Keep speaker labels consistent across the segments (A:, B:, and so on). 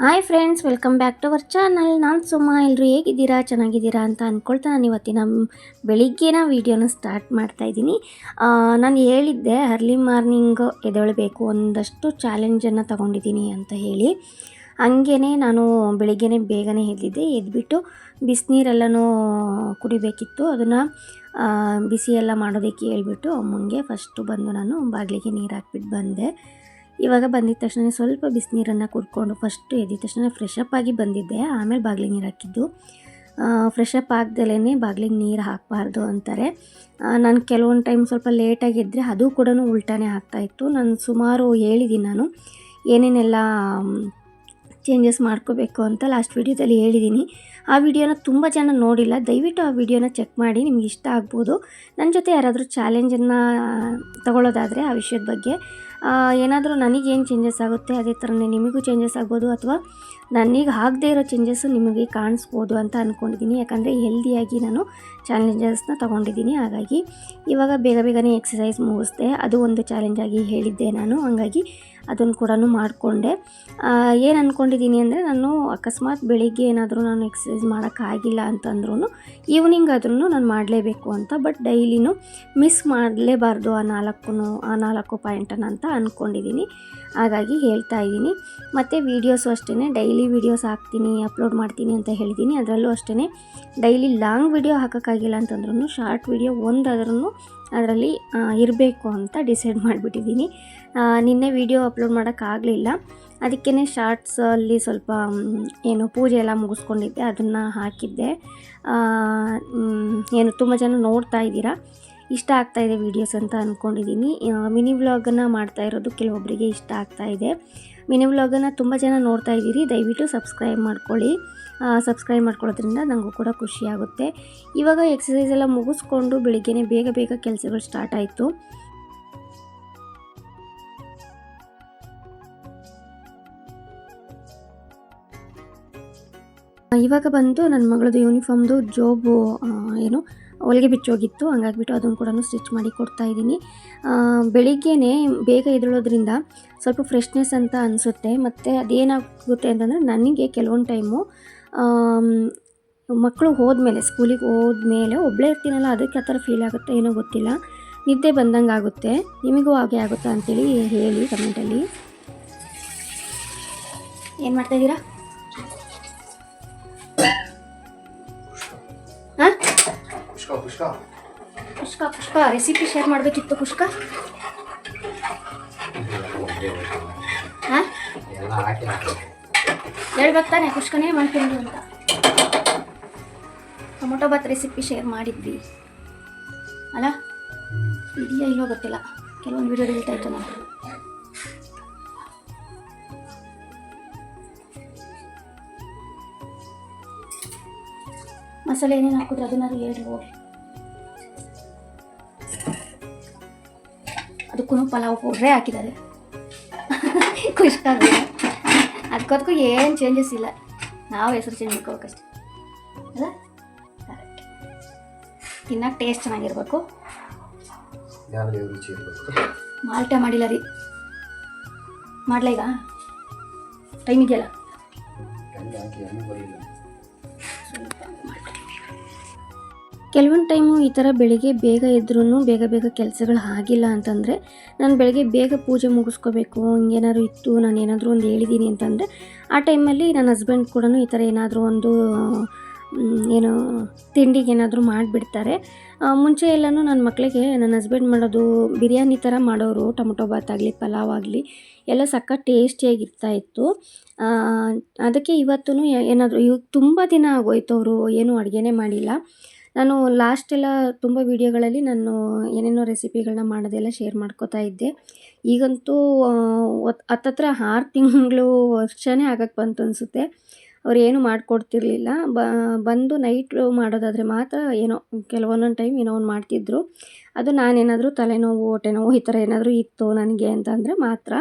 A: Hi friends, welcome back to our channel. ನಾನು ಸುಮ್ಮ. ಎಲ್ಲರೂ ಹೇಗಿದ್ದೀರಾ, ಚೆನ್ನಾಗಿದ್ದೀರಾ ಅಂತ ಅಂದ್ಕೊಳ್ತಾ ನಾನು ಇವತ್ತಿನ ಬೆಳಿಗ್ಗೆನ ವೀಡಿಯೋನ ಸ್ಟಾರ್ಟ್ ಮಾಡ್ತಾಯಿದ್ದೀನಿ. ನಾನು ಹೇಳಿದ್ದೆ ಅರ್ಲಿ ಮಾರ್ನಿಂಗ್ ಎದ್ದೇಳಬೇಕು, ಒಂದಷ್ಟು ಚಾಲೆಂಜನ್ನು ತಗೊಂಡಿದ್ದೀನಿ ಅಂತ ಹೇಳಿ. ಹಂಗೇ ನಾನು ಬೆಳಿಗ್ಗೆನೇ ಬೇಗನೆ ಎದ್ಬಿಟ್ಟು ಬಿಸಿನೀರೆಲ್ಲನೂ ಕುಡಿಬೇಕಿತ್ತು. ಅದನ್ನು ಬಿಸಿ ಎಲ್ಲ ಮಾಡೋದಕ್ಕೆ ಹೇಳ್ಬಿಟ್ಟು ಅಮ್ಮನಿಗೆ ಫಸ್ಟು ಬಂದು ನಾನು ಬಾಗಿಲಿಗೆ ನೀರು ಹಾಕ್ಬಿಟ್ಟು ಬಂದೆ. ಇವಾಗ ಬಂದಿದ್ದ ತಕ್ಷಣ ಸ್ವಲ್ಪ ಬಿಸಿನೀರನ್ನು ಕುಡ್ಕೊಂಡು ಫಸ್ಟು ಎದ್ದಿದ ತಕ್ಷಣ ಫ್ರೆಶ್ ಅಪ್ ಆಗಿ ಬಂದಿದ್ದೆ. ಆಮೇಲೆ ಬಾಗಿಲಿಗೆ ನೀರು ಹಾಕಿದ್ದು. ಫ್ರೆಶ್ ಅಪ್ ಆಗ್ದಲೇ ಬಾಗಿಲಿಗೆ ನೀರು ಹಾಕಬಾರ್ದು ಅಂತಾರೆ. ನಾನು ಕೆಲವೊಂದು ಟೈಮ್ ಸ್ವಲ್ಪ ಲೇಟಾಗಿ ಎದ್ದರೆ ಅದು ಕೂಡ ಉಲ್ಟಾನೇ ಆಗ್ತಾಯಿತ್ತು. ನಾನು ಸುಮಾರು ಹೇಳಿದ್ದೀನಿ, ನಾನು ಏನೇನೆಲ್ಲ ಚೇಂಜಸ್ ಮಾಡ್ಕೋಬೇಕು ಅಂತ ಲಾಸ್ಟ್ ವೀಡಿಯೋದಲ್ಲಿ ಹೇಳಿದ್ದೀನಿ. ಆ ವಿಡಿಯೋನ ತುಂಬ ಜನ ನೋಡಿಲ್ಲ. ದಯವಿಟ್ಟು ಆ ವಿಡಿಯೋನ ಚೆಕ್ ಮಾಡಿ, ನಿಮ್ಗೆ ಇಷ್ಟ ಆಗ್ಬೋದು. ನನ್ನ ಜೊತೆ ಯಾರಾದರೂ ಚಾಲೆಂಜನ್ನು ತಗೊಳ್ಳೋದಾದರೆ ಆ ವಿಷಯದ ಬಗ್ಗೆ ಏನಾದರೂ ನನಗೇನು ಚೇಂಜಸ್ ಆಗುತ್ತೆ ಅದೇ ಥರನೇ ನಿಮಗೂ ಚೇಂಜಸ್ ಆಗ್ಬೋದು, ಅಥವಾ ನನಗೆ ಆಗದೇ ಇರೋ ಚೇಂಜಸ್ಸು ನಿಮಗೆ ಕಾಣಿಸ್ಬೋದು ಅಂತ ಅಂದ್ಕೊಂಡಿದ್ದೀನಿ. ಯಾಕಂದರೆ ಹೆಲ್ದಿಯಾಗಿ ನಾನು ಚಾಲೆಂಜಸ್ನ ತೊಗೊಂಡಿದ್ದೀನಿ. ಹಾಗಾಗಿ ಇವಾಗ ಬೇಗನೆ ಎಕ್ಸಸೈಸ್ ಮುಗಿಸ್ದೆ. ಅದು ಒಂದು ಚಾಲೆಂಜಾಗಿ ಹೇಳಿದ್ದೆ ನಾನು. ಹಾಗಾಗಿ ಅದನ್ನು ಕೂಡ ಮಾಡಿಕೊಂಡೆ. ಏನು ಅಂದ್ಕೊಂಡಿದ್ದೀನಿ ಅಂದರೆ, ನಾನು ಅಕಸ್ಮಾತ್ ಬೆಳಿಗ್ಗೆ ಏನಾದರೂ ನಾನು ಎಕ್ಸಸೈಸ್ ಮಾಡೋಕ್ಕಾಗಿಲ್ಲ ಅಂತಂದ್ರೂ ಈವ್ನಿಂಗ್ ಆದ್ರೂ ನಾನು ಮಾಡಲೇಬೇಕು ಅಂತ. ಬಟ್ ಡೈಲಿನೂ ಮಿಸ್ ಮಾಡಲೇಬಾರ್ದು ಆ 4 ಪಾಯಿಂಟನ್ನು ಅಂತ ಅಂದ್ಕೊಂಡಿದ್ದೀನಿ. ಹಾಗಾಗಿ ಹೇಳ್ತಾ ಇದ್ದೀನಿ. ಮತ್ತು ವೀಡಿಯೋಸು ಅಷ್ಟೇ, ಡೈಲಿ ವೀಡಿಯೋಸ್ ಹಾಕ್ತೀನಿ, ಅಪ್ಲೋಡ್ ಮಾಡ್ತೀನಿ ಅಂತ ಹೇಳಿದ್ದೀನಿ. ಅದರಲ್ಲೂ ಅಷ್ಟೇ, ಡೈಲಿ ಲಾಂಗ್ ವೀಡಿಯೋ ಹಾಕೋಕ್ಕಾಗಿಲ್ಲ ಅಂತಂದ್ರೂ ಶಾರ್ಟ್ ವೀಡಿಯೋ ಒಂದಾದ್ರೂ ಅದರಲ್ಲಿ ಇರಬೇಕು ಅಂತ ಡಿಸೈಡ್ ಮಾಡಿಬಿಟ್ಟಿದ್ದೀನಿ. ನಿನ್ನೆ ವೀಡಿಯೋ ಅಪ್ಲೋಡ್ ಮಾಡೋಕ್ಕಾಗಲಿಲ್ಲ, ಅದಕ್ಕೇ ಶಾರ್ಟ್ಸಲ್ಲಿ ಸ್ವಲ್ಪ ಏನು ಪೂಜೆ ಎಲ್ಲ ಮುಗಿಸ್ಕೊಂಡಿದ್ದೆ, ಅದನ್ನು ಹಾಕಿದ್ದೆ. ಏನು ತುಂಬ ಜನ ನೋಡ್ತಾ ಇದ್ದೀರಾ, ಇಷ್ಟ ಆಗ್ತಾಯಿದೆ ವೀಡಿಯೋಸ್ ಅಂತ ಅಂದ್ಕೊಂಡಿದ್ದೀನಿ. ಮಿನಿ ವ್ಲಾಗನ್ನು ಮಾಡ್ತಾ ಇರೋದು ಕೆಲವೊಬ್ಬರಿಗೆ ಇಷ್ಟ ಆಗ್ತಾಯಿದೆ. ಮಿನಿ ವ್ಲಾಗನ್ನು ತುಂಬ ಜನ ನೋಡ್ತಾ ಇದ್ದೀರಿ. ದಯವಿಟ್ಟು ಸಬ್ಸ್ಕ್ರೈಬ್ ಮಾಡ್ಕೊಳ್ಳಿ. ಸಬ್ಸ್ಕ್ರೈಬ್ ಮಾಡ್ಕೊಳ್ಳೋದ್ರಿಂದ ನನಗೂ ಕೂಡ ಖುಷಿಯಾಗುತ್ತೆ. ಇವಾಗ ಎಕ್ಸಸೈಸ್ ಎಲ್ಲ ಮುಗಿಸ್ಕೊಂಡು ಬೆಳಿಗ್ಗೆನೇ ಬೇಗ ಕೆಲಸಗಳು ಸ್ಟಾರ್ಟ್ ಆಯಿತು. ಇವಾಗ ಬಂದು ನನ್ನ ಮಗಳದ್ದು ಯೂನಿಫಾರ್ಮ್ದು ಜೋಬು ಏನು ಹೊಲಿಗೆ ಬಿಚ್ಚೋಗಿತ್ತು. ಹಂಗಾಗಿಬಿಟ್ಟು ಅದನ್ನು ಕೂಡ ಸ್ಟಿಚ್ ಮಾಡಿ ಕೊಡ್ತಾಯಿದ್ದೀನಿ. ಬೆಳಿಗ್ಗೆನೇ ಬೇಗ ಎದ್ದೇಳೋದ್ರಿಂದ ಸ್ವಲ್ಪ ಫ್ರೆಶ್ನೆಸ್ ಅಂತ ಅನಿಸುತ್ತೆ. ಮತ್ತು ಅದೇನಾಗುತ್ತೆ ಅಂತಂದರೆ, ನನಗೆ ಕೆಲವೊಂದು ಟೈಮು ಮಕ್ಕಳು ಹೋದ್ಮೇಲೆ, ಸ್ಕೂಲಿಗೆ ಹೋದ್ಮೇಲೆ ಒಬ್ಬಳೇ ಇರ್ತೀನಲ್ಲ, ಅದಕ್ಕೆ ಆ ಥರ ಫೀಲ್ ಆಗುತ್ತೆ, ಏನೋ ಗೊತ್ತಿಲ್ಲ, ನಿದ್ದೆ ಬಂದಂಗೆ ಆಗುತ್ತೆ. ನಿಮಗೂ ಹಾಗೆ ಆಗುತ್ತಾ ಅಂತೇಳಿ ಹೇಳಿ ಕಮೆಂಟಲ್ಲಿ. ಏನು ಮಾಡ್ತಾಯಿದ್ದೀರಾ? ಹಾಂ, ಪುಷ್ಕ ರೆಸಿಪಿ ಶೇರ್ ಮಾಡಬೇಕಿತ್ತು. ಪುಷ್ಕ ಹಾಂ, ಹೇಳ್ಬೇಕು ತಾನೆ, ಪುಷ್ಕನೇ ಮಾಡ್ಕೊಂಡು ಅಂತ. ಟೊಮೊಟೊ ಬಾತ್ ರೆಸಿಪಿ ಶೇರ್ ಮಾಡಿದ್ವಿ ಅಲ್ಲ, ಇದೆಯಾ ಇಲ್ಲೋ ಗೊತ್ತಿಲ್ಲ, ಕೆಲವೊಂದು ವೀಡಿಯೋ ಡಿಲೀಟ್ ಆಯಿತು. ನಾನು ಮಸಾಲೆ ಏನೇನು ಹಾಕಿದ್ರೆ ಅದನ್ನಾದ್ರು ಹೇಳ್ರಿ ಹೋಗಿ. ಅದಕ್ಕೂ ಪಲಾವ್ ಪೌಡ್ರೇ ಹಾಕಿದ್ದಾರೆ. ಖುಷ್ಕಾಗ ಅದಕ್ಕೂ ಏನು ಚೇಂಜಸ್ ಇಲ್ಲ, ನಾವು ಹೆಸರು ಚೇಂಜ್ ಮಾಡ್ಕೋಬೇಕಷ್ಟೆ ಅಲ್ಲ. ಕರೆಕ್ಟ್. ತಿನ್ನಕ್ಕೆ ಟೇಸ್ಟ್ ಚೆನ್ನಾಗಿರ್ಬೇಕು. ಮಾಲ್ಟ ಮಾಡಿಲ್ಲ ರೀ, ಮಾಡಲ ಈಗ ಟೈಮ್ ಇದೆಯಲ್ಲ. ಕೆಲವೊಂದು ಟೈಮು ಈ ಥರ ಬೆಳಿಗ್ಗೆ ಬೇಗ ಎದ್ರೂ ಬೇಗ ಕೆಲಸಗಳು ಆಗಿಲ್ಲ ಅಂತಂದರೆ, ನಾನು ಬೆಳಗ್ಗೆ ಬೇಗ ಪೂಜೆ ಮುಗಿಸ್ಕೋಬೇಕು ಹಿಂಗೇನಾದ್ರು ಇತ್ತು, ನಾನು ಏನಾದರೂ ಒಂದು ಹೇಳಿದ್ದೀನಿ ಅಂತಂದರೆ ಆ ಟೈಮಲ್ಲಿ ನನ್ನ ಹಸ್ಬೆಂಡ್ ಕೂಡ ಈ ಥರ ಏನಾದರೂ ಒಂದು ಏನು ತಿಂಡಿಗೆ ಏನಾದರೂ ಮಾಡಿಬಿಡ್ತಾರೆ. ಮುಂಚೆ ಎಲ್ಲನೂ ನನ್ನ ಮಕ್ಕಳಿಗೆ ನನ್ನ ಹಸ್ಬೆಂಡ್ ಮಾಡೋದು ಬಿರಿಯಾನಿ ಥರ ಮಾಡೋರು. ಟೊಮೊಟೊ ಬಾತ್ ಆಗಲಿ, ಪಲಾವ್ ಆಗಲಿ ಎಲ್ಲ ಸಖತ್ ಟೇಸ್ಟಿಯಾಗಿರ್ತಾಯಿತ್ತು. ಅದಕ್ಕೆ ಇವತ್ತೂ ಏನಾದರೂ ಇವಾಗ ತುಂಬ ದಿನ ಆಗೋಯ್ತು ಅವರು ಏನೂ ಅಡುಗೆನೇ ಮಾಡಿಲ್ಲ. ನಾನು ಲಾಸ್ಟೆಲ್ಲ ತುಂಬ ವೀಡಿಯೋಗಳಲ್ಲಿ ನಾನು ಏನೇನೋ ರೆಸಿಪಿಗಳನ್ನ ಮಾಡೋದೆಲ್ಲ ಶೇರ್ ಮಾಡ್ಕೋತಾ ಇದ್ದೆ. ಈಗಂತೂ ಹತ್ತತ್ರ 6 ತಿಂಗಳು ವರ್ಷನೇ ಆಗಕ್ಕೆ ಬಂತು ಅನಿಸುತ್ತೆ. ಅವ್ರು ಏನೂ ಮಾಡಿಕೊಡ್ತಿರ್ಲಿಲ್ಲ. ಬಂದು ನೈಟು ಮಾಡೋದಾದರೆ ಮಾತ್ರ ಏನೋ ಕೆಲವೊಂದೊಂದು ಟೈಮ್ ಏನೋ ಒಂದು ಮಾಡ್ತಿದ್ರು. ಅದು ನಾನೇನಾದರೂ ತಲೆನೋವು, ಹೊಟ್ಟೆನೋವು ಈ ಥರ ಏನಾದರೂ ಇತ್ತು ನನಗೆ ಅಂತಂದರೆ ಮಾತ್ರ.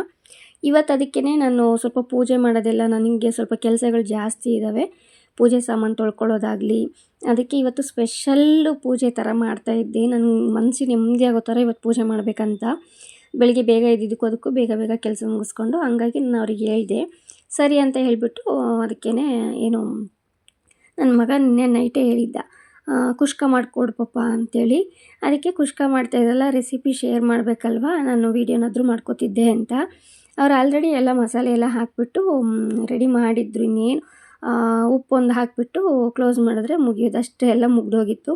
A: ಇವತ್ತು ಅದಕ್ಕೇ ನಾನು ಸ್ವಲ್ಪ ಪೂಜೆ ಮಾಡೋದೆಲ್ಲ, ನನಗೆ ಸ್ವಲ್ಪ ಕೆಲಸಗಳು ಜಾಸ್ತಿ ಇದ್ದಾವೆ. ಪೂಜೆ ಸಾಮಾನು ತೊಳ್ಕೊಳ್ಳೋದಾಗಲಿ, ಅದಕ್ಕೆ ಇವತ್ತು ಸ್ಪೆಷಲ್ಲು ಪೂಜೆ ಥರ ಮಾಡ್ತಾಯಿದ್ದೆ. ನನ್ನ ಮನಸ್ಸಿಗೆ ನೆಮ್ಮದಿ ಆಗೋ ಥರ ಇವತ್ತು ಪೂಜೆ ಮಾಡಬೇಕಂತ ಬೆಳಿಗ್ಗೆ ಬೇಗ ಎದ್ದಿದ್ದಕ್ಕೂ ಅದಕ್ಕೂ ಬೇಗ ಕೆಲಸ ಮುಗಿಸ್ಕೊಂಡು, ಹಂಗಾಗಿ ನಾನು ಅವ್ರಿಗೆ ಹೇಳಿದೆ ಸರಿ ಅಂತ ಹೇಳಿಬಿಟ್ಟು ಅದಕ್ಕೇ ಏನು ನನ್ನ ಮಗ ನಿನ್ನೆ ನೈಟೇ ಹೇಳಿದ್ದ, ಕುಷ್ಕ ಮಾಡಿಕೊಡು ಪಪ್ಪ ಅಂತೇಳಿ. ಅದಕ್ಕೆ ಕುಷ್ಕ ಮಾಡ್ತಾಯಿದ್ದಲ್ಲ, ರೆಸಿಪಿ ಶೇರ್ ಮಾಡಬೇಕಲ್ವ, ನಾನು ವೀಡಿಯೋನಾದರೂ ಮಾಡ್ಕೋತಿದ್ದೆ ಅಂತ. ಅವ್ರು ಆಲ್ರೆಡಿ ಎಲ್ಲ ಮಸಾಲೆ ಎಲ್ಲ ಹಾಕಿಬಿಟ್ಟು ರೆಡಿ ಮಾಡಿದ್ರು. ಇನ್ನೇನು ಉಪ್ಪೊಂದು ಹಾಕಿಬಿಟ್ಟು ಕ್ಲೋಸ್ ಮಾಡಿದ್ರೆ ಮುಗಿಯೋದು, ಅಷ್ಟೇ, ಎಲ್ಲ ಮುಗಿದೋಗಿತ್ತು.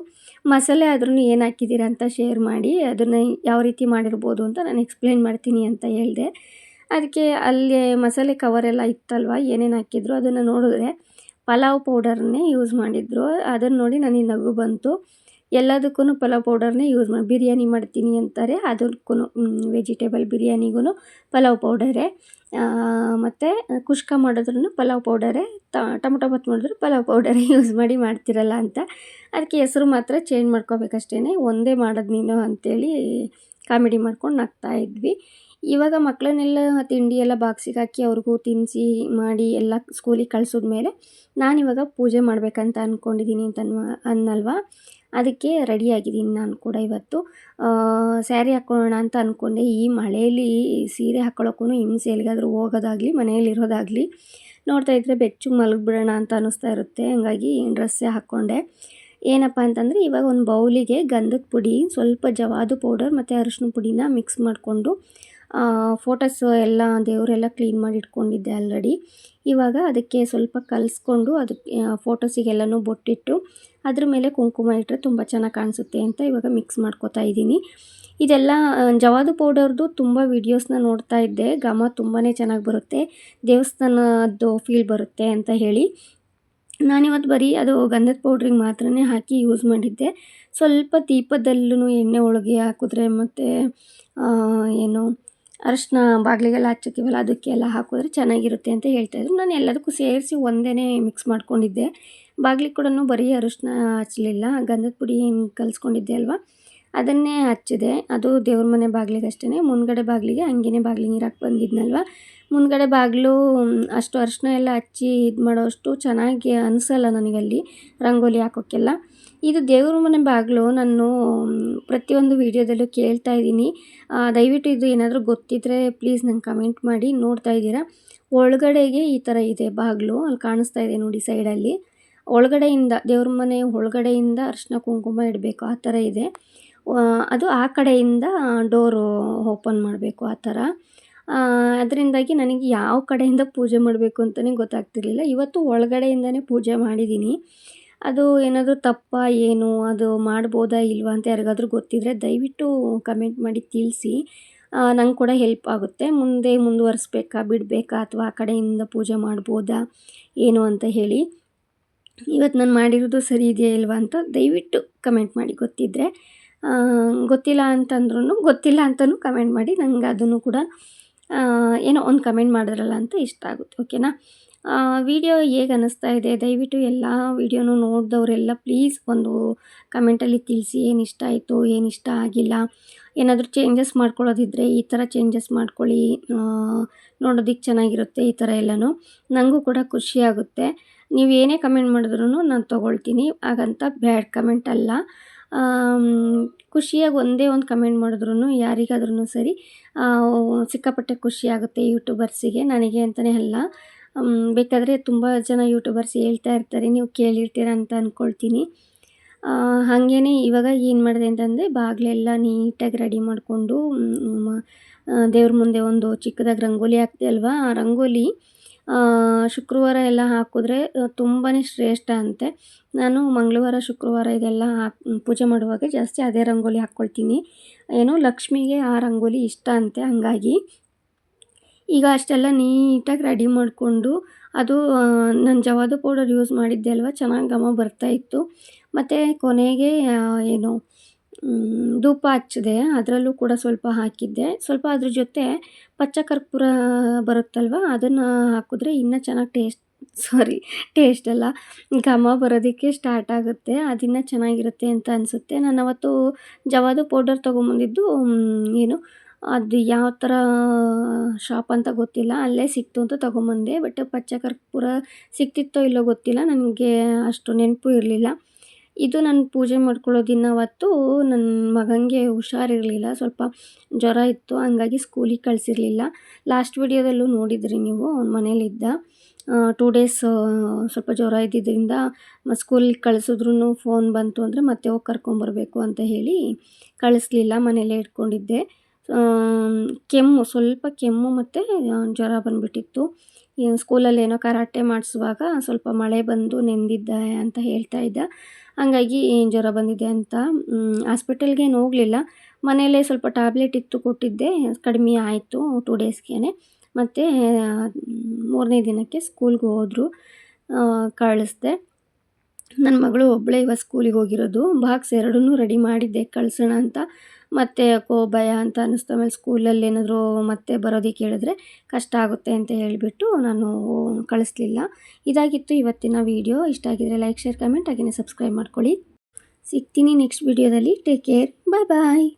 A: ಮಸಾಲೆ ಆದ್ರೂ ಏನು ಹಾಕಿದ್ದೀರಾ ಅಂತ ಶೇರ್ ಮಾಡಿ, ಅದನ್ನು ಯಾವ ರೀತಿ ಮಾಡಿರ್ಬೋದು ಅಂತ ನಾನು ಎಕ್ಸ್ಪ್ಲೇನ್ ಮಾಡ್ತೀನಿ ಅಂತ ಹೇಳಿದೆ. ಅದಕ್ಕೆ ಅಲ್ಲಿ ಮಸಾಲೆ ಕವರೆಲ್ಲ ಇತ್ತಲ್ವ, ಏನೇನು ಹಾಕಿದ್ರು ಅದನ್ನು ನೋಡಿದ್ರೆ ಪಲಾವ್ ಪೌಡರ್ನೇ ಯೂಸ್ ಮಾಡಿದ್ರು. ಅದನ್ನು ನೋಡಿ ನನಗೆ ನಗು ಬಂತು. ಎಲ್ಲದಕ್ಕೂ ಪಲಾವ್ ಪೌಡರ್ನೇ ಯೂಸ್ ಮಾಡಿ, ಬಿರಿಯಾನಿ ಮಾಡ್ತೀನಿ ಅಂತಾರೆ ಅದಕ್ಕೂ ವೆಜಿಟೇಬಲ್ ಬಿರಿಯಾನಿಗೂ ಪಲಾವ್ ಪೌಡರೇ, ಮತ್ತು ಕುಷ್ಕ ಮಾಡಿದ್ರೂ ಪಲಾವ್ ಪೌಡರೇ, ಟೊಮೊಟೊ ಬಾತ್ ಮಾಡಿದ್ರು ಪಲಾವ್ ಪೌಡರೇ ಯೂಸ್ ಮಾಡಿ ಮಾಡ್ತಿರಲ್ಲ ಅಂತ. ಅದಕ್ಕೆ ಹೆಸರು ಮಾತ್ರ ಚೇಂಜ್ ಮಾಡ್ಕೋಬೇಕಷ್ಟೇ, ಒಂದೇ ಮಾಡೋದು ನೀನು ಅಂತೇಳಿ ಕಾಮಿಡಿ ಮಾಡ್ಕೊಂಡು ನಗ್ತಾ ಇದ್ವಿ. ಇವಾಗ ಮಕ್ಕಳನ್ನೆಲ್ಲ ತಿಂಡಿ ಎಲ್ಲ ಬಾಕ್ಸಿಗೆ ಹಾಕಿ ಅವ್ರಿಗೂ ತಿನ್ನಿಸಿ ಮಾಡಿ ಎಲ್ಲ ಸ್ಕೂಲಿಗೆ ಕಳಿಸಿದ್ಮೇಲೆ ನಾನಿವಾಗ ಪೂಜೆ ಮಾಡಬೇಕಂತ ಅಂದ್ಕೊಂಡಿದ್ದೀನಿ ಅನ್ನಲ್ವಾ, ಅದಕ್ಕೆ ರೆಡಿಯಾಗಿದ್ದೀನಿ ನಾನು ಕೂಡ. ಇವತ್ತು ಸ್ಯಾರಿ ಹಾಕ್ಕೊಳ್ಳೋಣ ಅಂತ ಅಂದ್ಕೊಂಡೆ. ಈ ಮಳೆಯಲ್ಲಿ ಸೀರೆ ಹಾಕ್ಕೊಳ್ಳೋಕ್ಕೂ ಹಿಂಸೆ, ಎಲ್ಲಿಗಾದರೂ ಹೋಗೋದಾಗಲಿ ಮನೆಯಲ್ಲಿರೋದಾಗಲಿ ನೋಡ್ತಾ ಇದ್ದರೆ ಬೆಚ್ಚಗೆ ಮಲಗಿಬಿಡೋಣ ಅಂತ ಅನ್ನಿಸ್ತಾ ಇರುತ್ತೆ. ಹಂಗಾಗಿ ಡ್ರೆಸ್ಸೇ ಹಾಕ್ಕೊಂಡೆ. ಏನಪ್ಪ ಅಂತಂದರೆ, ಇವಾಗ ಒಂದು ಬೌಲಿಗೆ ಗಂಧದ ಪುಡಿ, ಸ್ವಲ್ಪ ಜವಾದು ಪೌಡರ್ ಮತ್ತು ಅರಿಶಿನ ಪುಡಿನ ಮಿಕ್ಸ್ ಮಾಡಿಕೊಂಡು, ಫೋಟೋಸು ಎಲ್ಲ ದೇವರೆಲ್ಲ ಕ್ಲೀನ್ ಮಾಡಿ ಇಟ್ಕೊಂಡಿದ್ದೆ ಆಲ್ರೆಡಿ. ಇವಾಗ ಅದಕ್ಕೆ ಸ್ವಲ್ಪ ಕಲಿಸ್ಕೊಂಡು ಅದಕ್ಕೆ ಫೋಟೋಸಿಗೆಲ್ಲನೂ ಬೊಟ್ಟಿಟ್ಟು ಅದ್ರ ಮೇಲೆ ಕುಂಕುಮ ಇಟ್ಟರೆ ತುಂಬ ಚೆನ್ನಾಗಿ ಕಾಣಿಸುತ್ತೆ ಅಂತ ಇವಾಗ ಮಿಕ್ಸ್ ಮಾಡ್ಕೋತಾ ಇದ್ದೀನಿ. ಇದೆಲ್ಲ ಜವಾದು ಪೌಡರ್ದು ತುಂಬ ವೀಡಿಯೋಸ್ನ ನೋಡ್ತಾ ಇದ್ದೆ, ಘಮ ತುಂಬಾ ಚೆನ್ನಾಗಿ ಬರುತ್ತೆ, ದೇವಸ್ಥಾನದ್ದು ಫೀಲ್ ಬರುತ್ತೆ ಅಂತ ಹೇಳಿ ನಾನಿವತ್ತು ಬರೀ ಅದು ಗಂಧದ ಪೌಡ್ರಿಗೆ ಮಾತ್ರನೇ ಹಾಕಿ ಯೂಸ್ ಮಾಡಿದ್ದೆ. ಸ್ವಲ್ಪ ದೀಪದಲ್ಲೂ ಎಣ್ಣೆ ಒಳಗೆ ಹಾಕಿದ್ರೆ ಮತ್ತು ಏನು ಅರಿಶಿನ ಬಾಗಿಲಿಗೆಲ್ಲ ಹಚ್ಚುತ್ತೀವಲ್ಲ ಅದಕ್ಕೆಲ್ಲ ಹಾಕಿದ್ರೆ ಚೆನ್ನಾಗಿರುತ್ತೆ ಅಂತ ಹೇಳ್ತಾಯಿದ್ರು. ನಾನು ಎಲ್ಲದಕ್ಕೂ ಸೇರಿಸಿ ಒಂದೇ ಮಿಕ್ಸ್ ಮಾಡ್ಕೊಂಡಿದ್ದೆ. ಬಾಗಿಲಿಗೆ ಕೂಡ ಬರೀ ಅರಿಶಿನ ಹಚ್ಚಲಿಲ್ಲ, ಗಂಧದ ಪುಡಿ ಏನು ಕಲಿಸ್ಕೊಂಡಿದ್ದೆ ಅಲ್ವಾ ಅದನ್ನೇ ಹಚ್ಚಿದೆ. ಅದು ದೇವ್ರ ಮನೆ ಬಾಗಿಲಿಗಷ್ಟೇ, ಮುಂದ್ಗಡೆ ಬಾಗಿಲಿಗೆ ಹಂಗೇ ಬಾಗಿಲಿಗೆ ನೀರು ಹಾಕಿ ಬಂದಿದ್ನಲ್ವ, ಮುಂದ್ಗಡೆ ಬಾಗಿಲು ಅಷ್ಟು ಅರಿಶಿನ ಎಲ್ಲ ಹಚ್ಚಿ ಇದು ಮಾಡೋಷ್ಟು ಚೆನ್ನಾಗಿ ಅನಿಸಲ್ಲ ನನಗಲ್ಲಿ ರಂಗೋಲಿ ಹಾಕೋಕ್ಕೆಲ್ಲ. ಇದು ದೇವ್ರ ಮನೆ ಬಾಗಿಲು ನಾನು ಪ್ರತಿಯೊಂದು ವೀಡಿಯೋದಲ್ಲೂ ಕೇಳ್ತಾ ಇದ್ದೀನಿ, ದಯವಿಟ್ಟು ಇದು ಏನಾದರೂ ಗೊತ್ತಿದ್ದರೆ ಪ್ಲೀಸ್ ನಂಗೆ ಕಮೆಂಟ್ ಮಾಡಿ. ನೋಡ್ತಾ ಇದ್ದೀರಾ, ಒಳಗಡೆಗೆ ಈ ಥರ ಇದೆ ಬಾಗಿಲು, ಅಲ್ಲಿ ಕಾಣಿಸ್ತಾ ಇದೆ ನೋಡಿ ಸೈಡಲ್ಲಿ. ಒಳಗಡೆಯಿಂದ ದೇವ್ರ ಮನೆ ಒಳಗಡೆಯಿಂದ ಅರಿಶಿನ ಕುಂಕುಮ ಇಡಬೇಕು, ಆ ಥರ ಇದೆ. ಅದು ಆ ಕಡೆಯಿಂದ ಡೋರು ಓಪನ್ ಮಾಡಬೇಕು, ಆ ಥರ. ಅದರಿಂದಾಗಿ ನನಗೆ ಯಾವ ಕಡೆಯಿಂದ ಪೂಜೆ ಮಾಡಬೇಕು ಅಂತಲೇ ಗೊತ್ತಾಗ್ತಿರ್ಲಿಲ್ಲ. ಇವತ್ತು ಒಳಗಡೆಯಿಂದನೇ ಪೂಜೆ ಮಾಡಿದ್ದೀನಿ. ಅದು ಏನಾದರೂ ತಪ್ಪಾ ಏನು, ಅದು ಮಾಡ್ಬೋದಾ ಇಲ್ವಾ ಅಂತ ಯಾರಿಗಾದರೂ ಗೊತ್ತಿದ್ದರೆ ದಯವಿಟ್ಟು ಕಮೆಂಟ್ ಮಾಡಿ ತಿಳಿಸಿ, ನಂಗೆ ಕೂಡ ಹೆಲ್ಪ್ ಆಗುತ್ತೆ. ಮುಂದೆ ಮುಂದುವರಿಸ್ಬೇಕಾ ಬಿಡಬೇಕಾ ಅಥವಾ ಆ ಕಡೆಯಿಂದ ಪೂಜೆ ಮಾಡ್ಬೋದಾ ಏನು ಅಂತ ಹೇಳಿ. ಇವತ್ತು ನಾನು ಮಾಡಿರೋದು ಸರಿ ಇದೆಯಾ ಇಲ್ವಾ ಅಂತ ದಯವಿಟ್ಟು ಕಮೆಂಟ್ ಮಾಡಿ ಗೊತ್ತಿದ್ದರೆ. ಗೊತ್ತಿಲ್ಲ ಗೊತ್ತಿಲ್ಲ ಅಂತಲೂ ಕಮೆಂಟ್ ಮಾಡಿ, ನಂಗೆ ಅದನ್ನು ಕೂಡ ಏನೋ ಒಂದು ಕಮೆಂಟ್ ಮಾಡಿದ್ರಲ್ಲ ಅಂತ ಇಷ್ಟ ಆಗುತ್ತೆ, ಓಕೆನಾ. ವಿಡಿಯೋ ಹೇಗೆ ಅನ್ನಿಸ್ತಾ ಇದೆ ದಯವಿಟ್ಟು ಎಲ್ಲ ವೀಡಿಯೋನೂ ನೋಡಿದವರೆಲ್ಲ ಪ್ಲೀಸ್ ಒಂದು ಕಮೆಂಟಲ್ಲಿ ತಿಳಿಸಿ, ಏನು ಇಷ್ಟ ಆಯಿತು ಏನು ಇಷ್ಟ ಆಗಿಲ್ಲ, ಏನಾದರೂ ಚೇಂಜಸ್ ಮಾಡ್ಕೊಳ್ಳೋದಿದ್ದರೆ ಈ ಥರ ಚೇಂಜಸ್ ಮಾಡ್ಕೊಳ್ಳಿ, ನೋಡೋದಕ್ಕೆ ಚೆನ್ನಾಗಿರುತ್ತೆ ಈ ಥರ ಎಲ್ಲನೂ. ನನಗೂ ಕೂಡ ಖುಷಿಯಾಗುತ್ತೆ. ನೀವು ಏನೇ ಕಮೆಂಟ್ ಮಾಡಿದ್ರೂ ನಾನು ತೊಗೊಳ್ತೀನಿ, ಹಾಗಂತ ಬ್ಯಾಡ್ ಕಮೆಂಟ್ ಅಲ್ಲ. ಖುಷಿಯಾಗಿ ಒಂದೇ ಒಂದು ಕಮೆಂಟ್ ಮಾಡಿದ್ರೂ ಯಾರಿಗಾದ್ರೂ ಸರಿ ಸಿಕ್ಕಾಪಟ್ಟೆ ಖುಷಿಯಾಗುತ್ತೆ ಯೂಟ್ಯೂಬರ್ಸಿಗೆ, ನನಗೆ ಅಂತಲೇ ಅಲ್ಲ. ಬೇಕಾದರೆ ತುಂಬ ಜನ ಯೂಟ್ಯೂಬರ್ಸ್ ಹೇಳ್ತಾ ಇರ್ತಾರೆ, ನೀವು ಕೇಳಿರ್ತೀರ ಅಂತ ಅಂದ್ಕೊಳ್ತೀನಿ. ಹಾಗೇ ಇವಾಗ ಏನು ಮಾಡಿದೆ ಅಂತಂದರೆ, ಬಾಗಿಲೆಲ್ಲ ನೀಟಾಗಿ ರೆಡಿ ಮಾಡಿಕೊಂಡು ದೇವ್ರ ಮುಂದೆ ಒಂದು ಚಿಕ್ಕದಾಗಿ ರಂಗೋಲಿ ಹಾಕ್ದೆ ಅಲ್ವಾ, ಆ ರಂಗೋಲಿ ಶುಕ್ರವಾರ ಎಲ್ಲ ಹಾಕಿದ್ರೆ ತುಂಬಾ ಶ್ರೇಷ್ಠ ಅಂತೆ. ನಾನು ಮಂಗಳವಾರ ಶುಕ್ರವಾರ ಇದೆಲ್ಲ ಪೂಜೆ ಮಾಡುವಾಗ ಜಾಸ್ತಿ ಅದೇ ರಂಗೋಲಿ ಹಾಕ್ಕೊಳ್ತೀನಿ. ಏನೋ ಲಕ್ಷ್ಮಿಗೆ ಆ ರಂಗೋಲಿ ಇಷ್ಟ ಅಂತೆ, ಹಂಗಾಗಿ ಈಗ ಅಷ್ಟೆಲ್ಲ ನೀಟಾಗಿ ರೆಡಿ ಮಾಡಿಕೊಂಡು, ಅದು ನಾನು ಜವಾದು ಪೌಡರ್ ಯೂಸ್ ಮಾಡಿದ್ದೆ ಅಲ್ವ, ಚೆನ್ನಾಗಿ ಘಮ ಬರ್ತಾಯಿತ್ತು. ಮತ್ತು ಕೊನೆಗೆ ಏನು ಧೂಪ ಹಚ್ಚಿದೆ, ಅದರಲ್ಲೂ ಕೂಡ ಸ್ವಲ್ಪ ಹಾಕಿದ್ದೆ. ಸ್ವಲ್ಪ ಅದ್ರ ಜೊತೆ ಪಚ್ಚ ಕರ್ಪೂರ ಬರುತ್ತಲ್ವ, ಅದನ್ನು ಹಾಕಿದ್ರೆ ಇನ್ನೂ ಚೆನ್ನಾಗಿ ಟೇಸ್ಟ್ ಅಲ್ಲ, ಘಮ ಬರೋದಕ್ಕೆ ಸ್ಟಾರ್ಟ್ ಆಗುತ್ತೆ, ಅದಿನ್ನೂ ಚೆನ್ನಾಗಿರುತ್ತೆ ಅಂತ ಅನಿಸುತ್ತೆ. ನಾನು ಅವತ್ತು ಜವಾದು ಪೌಡರ್ ತೊಗೊಂಬಂದಿದ್ದು ಏನು ಅದು ಯಾವ ಥರ ಶಾಪ್ ಅಂತ ಗೊತ್ತಿಲ್ಲ, ಅಲ್ಲೇ ಸಿಕ್ತು ಅಂತ ತೊಗೊಂಬಂದೆ. ಬಟ್ ಪಚ್ಚ ಕರ್ಪೂರ ಸಿಕ್ತಿತ್ತೋ ಇಲ್ಲೋ ಗೊತ್ತಿಲ್ಲ, ನನಗೆ ಅಷ್ಟು ನೆನಪು ಇರಲಿಲ್ಲ. ಇದು ನಾನು ಪೂಜೆ ಮಾಡ್ಕೊಳ್ಳೋ ದಿನ ಅವತ್ತು ನನ್ನ ಮಗನಿಗೆ ಹುಷಾರಿರಲಿಲ್ಲ, ಸ್ವಲ್ಪ ಜ್ವರ ಇತ್ತು, ಹಂಗಾಗಿ ಸ್ಕೂಲಿಗೆ ಕಳಿಸಿರಲಿಲ್ಲ. ಲಾಸ್ಟ್ ವಿಡಿಯೋದಲ್ಲೂ ನೋಡಿದ್ರಿ ನೀವು, ಅವ್ನ ಮನೇಲಿದ್ದ. 2 ಡೇಸ್ ಸ್ವಲ್ಪ ಜ್ವರ ಇದ್ದಿದ್ದರಿಂದ ಸ್ಕೂಲಿಗೆ ಕಳಿಸಿದ್ರೂ ಫೋನ್ ಬಂತು ಅಂದರೆ ಮತ್ತೆ ಹೋಗಿ ಕರ್ಕೊಂಬರ್ಬೇಕು ಅಂತ ಹೇಳಿ ಕಳಿಸ್ಲಿಲ್ಲ, ಮನೆಯಲ್ಲೇ ಇಟ್ಕೊಂಡಿದ್ದೆ. ಸ್ವಲ್ಪ ಕೆಮ್ಮು ಮತ್ತು ಜ್ವರ ಬಂದುಬಿಟ್ಟಿತ್ತು. ಸ್ಕೂಲಲ್ಲಿ ಏನೋ ಕರಾಟೆ ಮಾಡಿಸುವಾಗ ಸ್ವಲ್ಪ ಮಳೆ ಬಂದು ನೆಂದಿದ್ದೆ ಅಂತ ಹೇಳ್ತಾ ಇದ್ದ. ಹಂಗಾಗಿ ಜ್ವರ ಬಂದಿದೆ ಅಂತ ಹಾಸ್ಪಿಟಲ್ಗೇನು ಹೋಗಲಿಲ್ಲ, ಮನೆಯಲ್ಲೇ ಸ್ವಲ್ಪ ಟ್ಯಾಬ್ಲೆಟ್ ಇತ್ತು ಕೊಟ್ಟಿದ್ದೆ, ಕಡಿಮೆ ಆಯಿತು 2 ಡೇಸ್ಗೆ. ಮತ್ತು 3ನೇ ದಿನಕ್ಕೆ ಸ್ಕೂಲ್ಗೆ ಹೋದ್ರು, ಕಳಿಸ್ದೆ. ನನ್ನ ಮಗಳು ಒಬ್ಬಳೇ ಇವತ್ತು ಸ್ಕೂಲಿಗೆ ಹೋಗಿರೋದು. ಬಾಕ್ಸ್ ಎರಡನ್ನೂ ರೆಡಿ ಮಾಡಿದ್ದೆ ಕಳಿಸೋಣ ಅಂತ, ಮತ್ತೆ ಯಾಕೋ ಭಯ ಅಂತ ಅನ್ನಿಸ್ತು. ಆಮೇಲೆ ಸ್ಕೂಲಲ್ಲಿ ಏನಾದರೂ ಮತ್ತೆ ಬರೋದಕ್ಕೆ ಹೇಳಿದ್ರೆ ಕಷ್ಟ ಆಗುತ್ತೆ ಅಂತ ಹೇಳಿಬಿಟ್ಟು ನಾನು ಕಳಿಸ್ಲಿಲ್ಲ. ಇದಾಗಿತ್ತು ಇವತ್ತಿನ ವೀಡಿಯೋ. ಇಷ್ಟ ಆಗಿದರೆ ಲೈಕ್, ಶೇರ್, ಕಮೆಂಟ್, ಹಾಗೆಯೇ ಸಬ್ಸ್ಕ್ರೈಬ್ ಮಾಡ್ಕೊಳ್ಳಿ. ಸಿಗ್ತೀನಿ ನೆಕ್ಸ್ಟ್ ವೀಡಿಯೋದಲ್ಲಿ. ಟೇಕ್ ಕೇರ್, ಬಾಯ್ ಬಾಯ್.